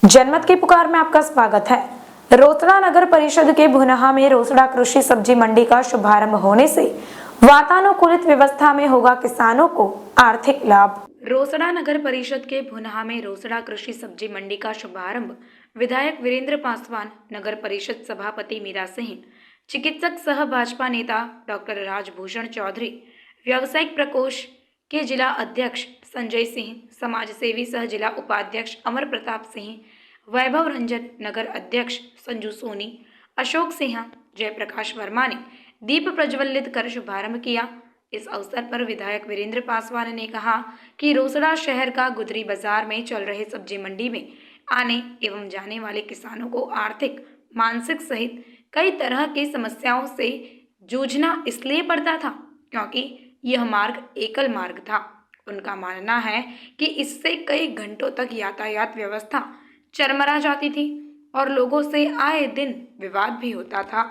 जनमत की पुकार में आपका स्वागत है। रोसड़ा नगर परिषद के भुनहा में रोसड़ा कृषि सब्जी मंडी का शुभारंभ होने से वातानुकूलित व्यवस्था में होगा किसानों को आर्थिक लाभ। रोसड़ा नगर परिषद के भुनहा में रोसड़ा कृषि सब्जी मंडी का शुभारंभ विधायक वीरेंद्र पासवान, नगर परिषद सभापति मीरा सिंह, चिकित्सक सह भाजपा नेता डॉक्टर राजभूषण चौधरी, व्यावसायिक प्रकोष्ठ के जिला अध्यक्ष संजय सिंह, समाज सेवी सह जिला उपाध्यक्ष अमर प्रताप सिंह, वैभव रंजन, नगर अध्यक्ष संजू सोनी, अशोक सिंह, जयप्रकाश वर्मा ने दीप प्रज्वलित कर शुभारंभ किया। इस अवसर पर विधायक वीरेंद्र पासवान ने कहा कि रोसड़ा शहर का गुदरी बाजार में चल रहे सब्जी मंडी में आने एवं जाने वाले किसानों को आर्थिक, मानसिक सहित कई तरह की समस्याओं से जूझना इसलिए पड़ता था क्योंकि यह मार्ग एकल मार्ग था। उनका मानना है कि इससे कई घंटों तक यातायात व्यवस्था चरमरा जाती थी और लोगों से आए दिन विवाद भी होता था।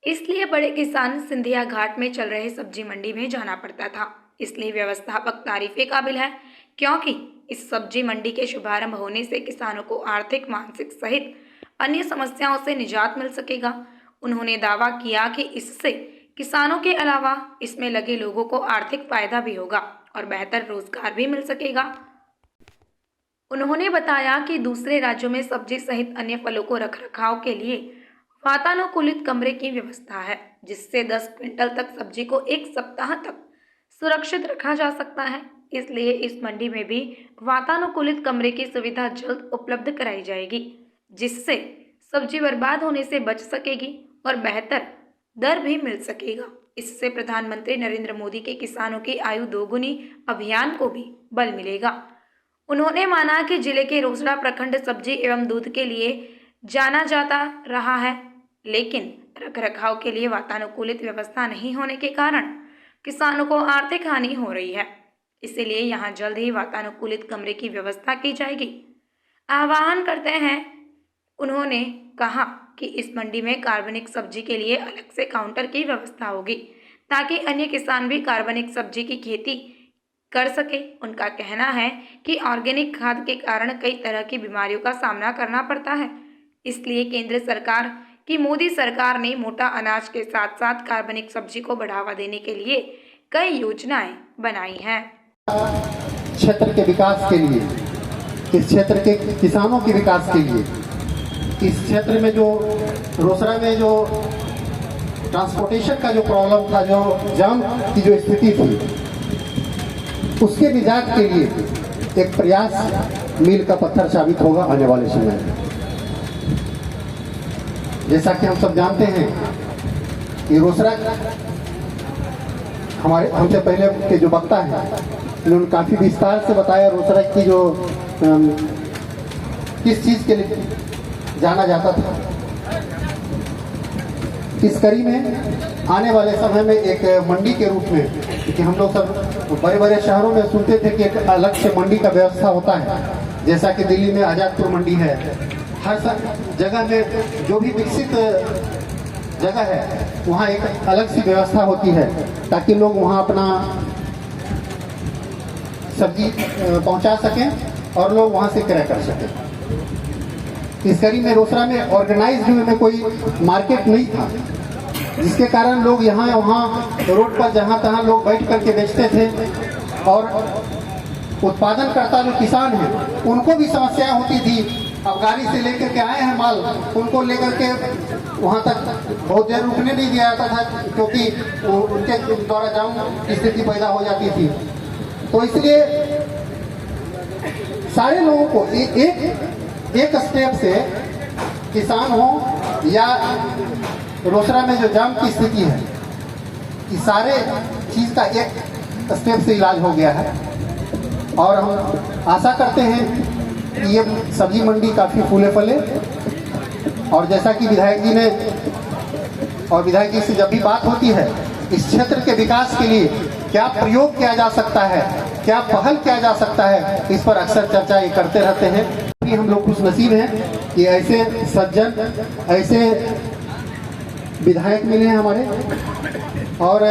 इसलिए बड़े किसान सिंधिया घाट में चल रहे सब्जी मंडी में जाना पड़ता था। इसलिए व्यवस्थापक तारीफे काबिल है क्योंकि इस सब्जी मंडी के शुभारंभ होने से किसानों को आर्थिक, मानसिक सहित अन्य समस्याओं से निजात मिल सकेगा। उन्होंने दावा किया कि इससे किसानों के अलावा इसमें लगे लोगों को आर्थिक फायदा भी होगा और बेहतर रोजगार भी मिल सकेगा। उन्होंने बताया कि दूसरे राज्यों में सब्जी सहित अन्य फलों को रखरखाव के लिए वातानुकूलित कमरे की व्यवस्था है, जिससे 10 क्विंटल तक सब्जी को एक सप्ताह तक सुरक्षित रखा जा सकता है। इसलिए इस मंडी में भी वातानुकूलित कमरे की सुविधा जल्द उपलब्ध कराई जाएगी, जिससे सब्जी बर्बाद होने से बच सकेगी और बेहतर दर भी मिल सकेगा। इससे प्रधानमंत्री नरेंद्र मोदी के किसानों की आयु दोगुनी अभियान को भी बल मिलेगा। उन्होंने माना कि जिले के रोसड़ा प्रखंड सब्जी एवं दूध के लिए जाना जाता रहा है, लेकिन रखरखाव के लिए वातानुकूलित व्यवस्था नहीं होने के कारण किसानों को आर्थिक हानि हो रही है। इसीलिए यहाँ जल्द ही वातानुकूलित कमरे की व्यवस्था की जाएगी। आह्वान करते हैं। उन्होंने कहा कि इस मंडी में कार्बनिक सब्जी के लिए अलग से काउंटर की व्यवस्था होगी ताकि अन्य किसान भी कार्बनिक सब्जी की खेती कर सके। उनका कहना है कि ऑर्गेनिक खाद के कारण कई तरह की बीमारियों का सामना करना पड़ता है। इसलिए केंद्र सरकार की मोदी सरकार ने मोटा अनाज के साथ साथ कार्बनिक सब्जी को बढ़ावा देने के लिए कई योजनाएं बनाई हैं। क्षेत्र के विकास के लिए, इस क्षेत्र के किसानों के विकास के लिए, इस क्षेत्र में जो रोसड़ा में जो ट्रांसपोर्टेशन का जो प्रॉब्लम था, जो जाम की जो स्थिति थी, उसके निजात के लिए एक प्रयास मील का पत्थर साबित होगा आने वाले समय में। जैसा कि हम सब जानते हैं कि रोसड़ा हमारे हमसे पहले के जो वक्ता हैं उन्होंने काफ़ी विस्तार से बताया रोसड़ा की जो किस चीज़ के लिए जाना जाता था। इस कड़ी में आने वाले समय में एक मंडी के रूप में, क्योंकि हम लोग सब बड़े बड़े शहरों में सुनते थे कि एक अलग से मंडी का व्यवस्था होता है, जैसा कि दिल्ली में आजादपुर मंडी है। हर जगह में जो भी विकसित जगह है वहाँ एक अलग सी व्यवस्था होती है ताकि लोग वहाँ अपना सब्जी पहुँचा सकें और लोग वहाँ से क्रय कर सकें। इस कड़ी में रोसड़ा में ऑर्गेनाइज्ड में कोई मार्केट नहीं था, जिसके कारण लोग यहाँ वहाँ रोड पर जहाँ तहाँ लोग बैठ करके बेचते थे और उत्पादनकर्ता जो किसान हैं उनको भी समस्याएं होती थी। अब गाड़ी से लेकर के आए हैं माल, उनको लेकर के वहाँ तक बहुत देर रुकने नहीं दिया जाता था क्योंकि उनके द्वारा जाम की स्थिति पैदा हो जाती थी। तो इसलिए सारे लोगों को एक स्टेप से, किसान हो या रोसड़ा में जो जाम की स्थिति है, इस सारे चीज़ का एक स्टेप से इलाज हो गया है। और हम आशा करते हैं कि ये सब्जी मंडी काफ़ी फूले फले। और जैसा कि विधायक जी ने और विधायक जी से जब भी बात होती है इस क्षेत्र के विकास के लिए क्या प्रयोग किया जा सकता है, क्या पहल किया जा सकता है, इस पर अक्सर चर्चा ये करते रहते हैं। हम लोग खुश नसीब हैं कि ऐसे सज्जन, ऐसे विधायक मिले हैं हमारे। और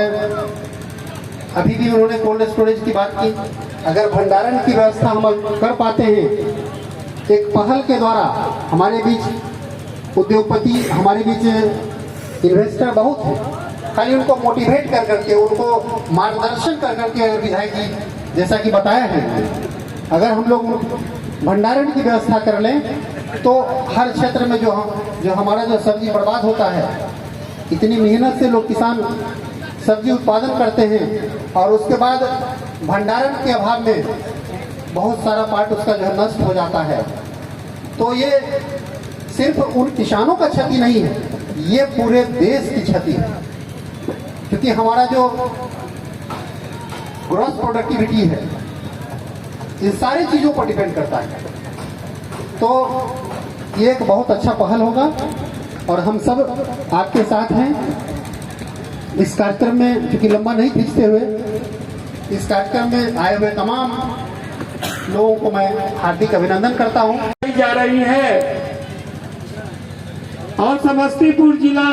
अभी भी उन्होंने कोल्ड स्टोरेज की बात की। अगर भंडारण की व्यवस्था हम कर पाते हैं एक पहल के द्वारा हमारे बीच उद्योगपति, हमारे बीच इन्वेस्टर बहुत हैं। खाली उनको मोटिवेट कर करके, उनको मार्गदर्शन कर करके विधायक जी जैसा कि बताया है, अगर हम लोग भंडारण की व्यवस्था कर लें तो हर क्षेत्र में जो हमारा जो सब्जी बर्बाद होता है, इतनी मेहनत से लोग किसान सब्जी उत्पादन करते हैं और उसके बाद भंडारण के अभाव में बहुत सारा पार्ट उसका जो है नष्ट हो जाता है। तो ये सिर्फ उन किसानों का क्षति नहीं है, ये पूरे देश की क्षति है, क्योंकि हमारा जो ग्रॉस प्रोडक्टिविटी है इन सारी चीज़ों पर डिपेंड करता है। तो ये एक बहुत अच्छा पहल होगा और हम सब आपके साथ हैं इस कार्यक्रम में। क्योंकि लंबा नहीं खींचते हुए, इस कार्यक्रम में आए हुए तमाम लोगों को मैं हार्दिक अभिनंदन करता हूं। जा रही है और समस्तीपुर जिला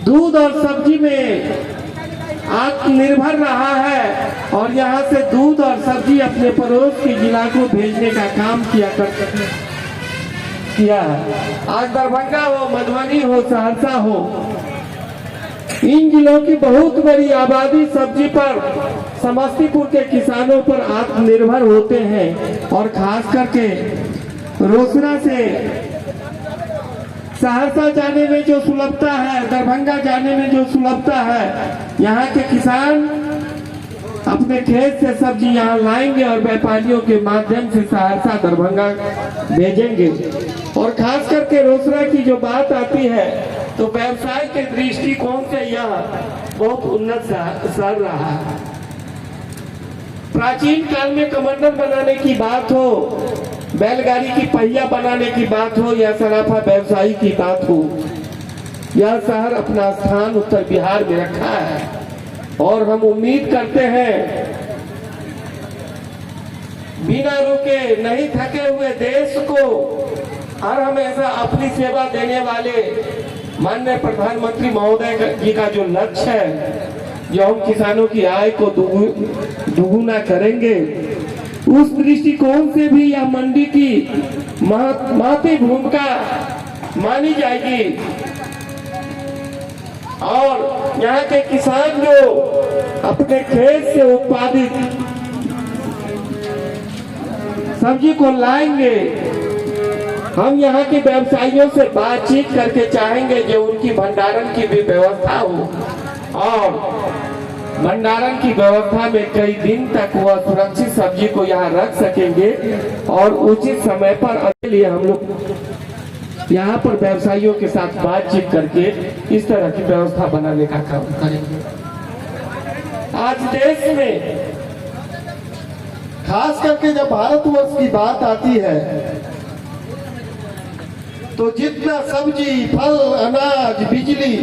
दूध और सब्जी में आत्मनिर्भर रहा है और यहाँ से दूध और सब्जी अपने पड़ोस के जिला को भेजने का काम किया है। आज दरभंगा हो, मधुबनी हो, सहरसा हो, इन जिलों की बहुत बड़ी आबादी सब्जी पर, समस्तीपुर के किसानों पर आत्मनिर्भर होते हैं। और खास करके रोसड़ा से सहरसा जाने में जो सुलभता है, दरभंगा जाने में जो सुलभता है, यहाँ के किसान अपने खेत से सब्जी यहाँ लाएंगे और व्यापारियों के माध्यम से सहरसा दरभंगा भेजेंगे। और खास करके रोसड़ा की जो बात आती है तो व्यवसाय के दृष्टिकोण से यह बहुत उन्नत शहर रहा है। प्राचीन काल में कमंडल बनाने की बात हो, बैलगाड़ी की पहिया बनाने की बात हो या सराफा व्यवसायी की बात हो, यह शहर अपना स्थान उत्तर बिहार में रखा है। और हम उम्मीद करते हैं बिना रुके, नहीं थके हुए देश को हर हमेशा अपनी सेवा देने वाले माननीय प्रधानमंत्री महोदय जी का जो लक्ष्य है, जो हम किसानों की आय को दुगुना करेंगे, उस दृष्टिकोण से भी यह मंडी की महती भूमिका मानी जाएगी। और यहाँ के किसान जो अपने खेत से उत्पादित सब्जी को लाएंगे, हम यहाँ के व्यवसायियों से बातचीत करके चाहेंगे जो उनकी भंडारण की भी व्यवस्था हो और भंडारण की व्यवस्था में कई दिन तक वह सुरक्षित सब्जी को यहाँ रख सकेंगे और उचित समय पर के लिए हम लोग यहाँ पर व्यवसायियों के साथ बातचीत करके इस तरह की व्यवस्था बनाने का काम करेंगे। आज देश में खास करके जब भारतवर्ष की बात आती है तो जितना सब्जी, फल, अनाज, बिजली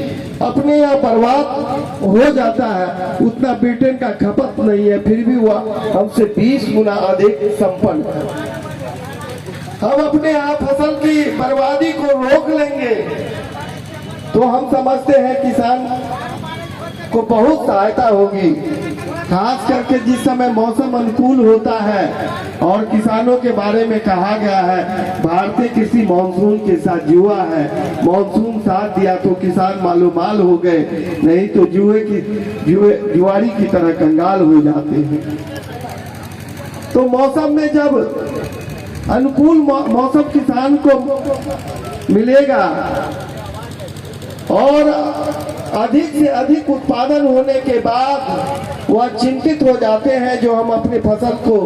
अपने यहाँ बर्बाद हो जाता है, उतना ब्रिटेन का खपत नहीं है, फिर भी वह हमसे 20 गुना अधिक संपन्न है। हम अपने यहाँ फसल की बर्बादी को रोक लेंगे तो हम समझते हैं किसान को बहुत सहायता होगी। खास करके जिस समय मौसम अनुकूल होता है और किसानों के बारे में कहा गया है भारतीय कृषि मानसून के साथ जुआ है, मानसून साथ दिया तो किसान मालोमाल हो गए, नहीं तो जुआरी की तरह कंगाल हो जाते हैं। तो मौसम में जब अनुकूल मौसम किसान को मिलेगा और अधिक से अधिक उत्पादन होने के बाद वह चिंतित हो जाते हैं जो हम अपने फसल को,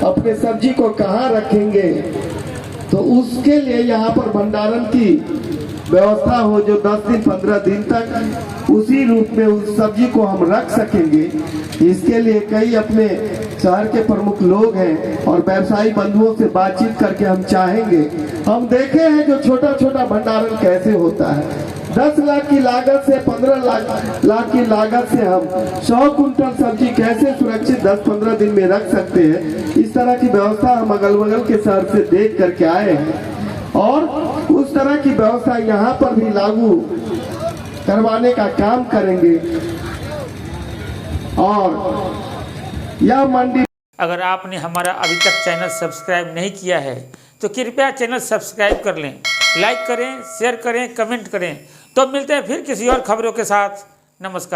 अपने सब्जी को कहाँ रखेंगे। तो उसके लिए यहाँ पर भंडारण की व्यवस्था हो जो 10 दिन 15 दिन तक उसी रूप में उस सब्जी को हम रख सकेंगे। इसके लिए कई अपने शहर के प्रमुख लोग हैं और व्यवसायी बंधुओं से बातचीत करके हम चाहेंगे। हम देखे हैं जो छोटा छोटा भंडारण कैसे होता है, 10 लाख की लागत से 15 लाख की लागत से हम 100 कुंटल सब्जी कैसे सुरक्षित 10-15 दिन में रख सकते हैं। इस तरह की व्यवस्था हम अगल बगल के शहर से देख करके आए हैं और उस तरह की व्यवस्था यहाँ पर भी लागू करवाने का काम करेंगे। और यह मंडी अगर आपने हमारा अभी तक चैनल सब्सक्राइब नहीं किया है तो कृपया चैनल सब्सक्राइब कर लें, लाइक करें, शेयर करें, कमेंट करें। तो मिलते हैं फिर किसी और खबरों के साथ। नमस्कार।